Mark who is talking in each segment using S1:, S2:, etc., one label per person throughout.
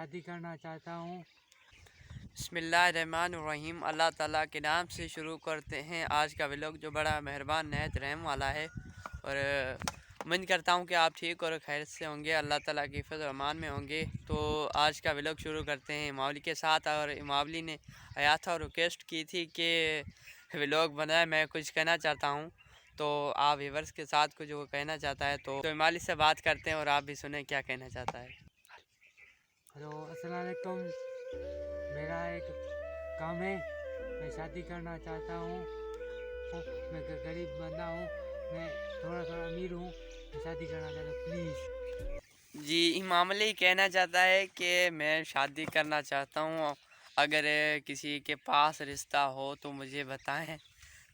S1: शादी करना चाहता हूँ।
S2: बिस्मिल्लाहिर्रहमानिर्रहीम। अल्लाह ताला के नाम से शुरू करते हैं आज का व्लॉग, जो बड़ा मेहरबान नहायत रहम वाला है। और उम्मीद करता हूँ कि आप ठीक और खैर से होंगे, अल्लाह ताला की हिफ़्ज़ और अमान में होंगे। तो आज का व्लॉग शुरू करते हैं इमावली के साथ। और इमावली ने आया था और रिक्वेस्ट की थी कि व्लॉग बनाए, मैं कुछ कहना चाहता हूँ। तो आप व्यूअर्स के साथ कुछ वो कहना चाहता है, तो इमावली से बात करते हैं और आप भी सुने क्या कहना चाहता है।
S1: हेलो, अस्सलाम वालेकुम। मेरा एक काम है, मैं शादी करना चाहता हूँ। मैं गरीब बंदा हूँ, मैं थोड़ा अमीर हूँ, मैं शादी करना चाहता हूँ, प्लीज़।
S2: जी, इमामली कहना चाहता है कि मैं शादी करना चाहता हूँ, अगर किसी के पास रिश्ता हो तो मुझे बताएं।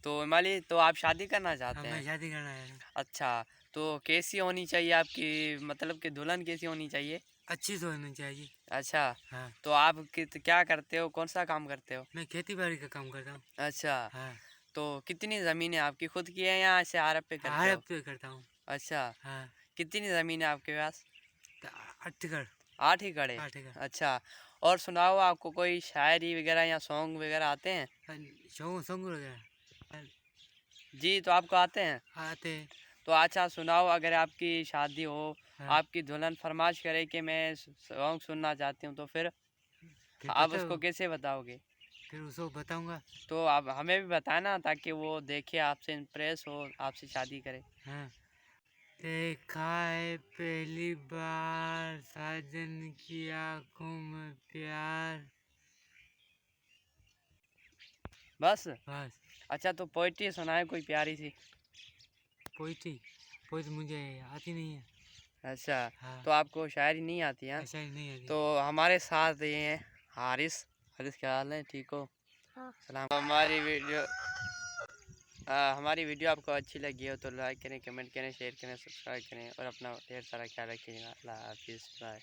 S2: तो इमामली, तो आप शादी करना
S1: हाँ,
S2: चाहते
S1: मैं
S2: हैं?
S1: शादी करना चाहता हूँ।
S2: अच्छा, तो कैसी होनी चाहिए आपकी, मतलब कि दुल्हन कैसी होनी चाहिए?
S1: अच्छी तो होनी चाहिए।
S2: अच्छा,
S1: हाँ,
S2: तो आप क्या करते हो, कौन सा काम करते हो?
S1: मैं खेती बाड़ी का काम करता हूँ।
S2: अच्छा,
S1: हाँ,
S2: तो कितनी ज़मीन है आपकी, खुद की है या ऐसे आरब पे
S1: हाँ,
S2: करते
S1: हर
S2: हो?
S1: हफ्ते करता हूँ।
S2: अच्छा,
S1: हाँ,
S2: कितनी ज़मीन है आपके पास?
S1: तो 8 एकड़।
S2: 8 एकड़ है।
S1: 8 एकड़।
S2: अच्छा, और सुनाओ, आपको कोई शायरी वगैरह या सॉन्ग वगैरह आते हैं?
S1: सॉन्ग वगैरह
S2: जी, तो आपको आते हैं?
S1: आते हैं।
S2: तो अच्छा सुनाओ, अगर आपकी शादी हो,
S1: हाँ,
S2: आपकी दुल्हन फरमाइश करे कि मैं सॉन्ग सुनना चाहती हूँ, तो फिर
S1: फिर
S2: आप
S1: बताओ,
S2: उसको कैसे बताओगे?
S1: फिर उसको बताऊँगा।
S2: तो आप हमें भी बताना, ताकि वो देखे, आपसे इम्प्रेस हो, आपसे शादी करे।
S1: हाँ, देखा है पहली बार साजन की आंखों में प्यार।
S2: बस?
S1: बस।
S2: अच्छा, तो पोइट्री सुनाए कोई प्यारी सी।
S1: पोइट्री पोइट्री मुझे आती नहीं है।
S2: अच्छा,
S1: हाँ,
S2: तो आपको शायरी नहीं आती है?
S1: ऐसा ही नहीं आती।
S2: तो हमारे साथ ये हैं हारिस। हारिस, क्या हाल है, ठीक हो?
S3: हाँ।
S2: सलाम। हमारी वीडियो आपको अच्छी लगी हो तो लाइक करें, कमेंट करें, शेयर करें, सब्सक्राइब करें और अपना ढेर सारा ख्याल रखिएगा। अल्लाह हाफिज़, बाय।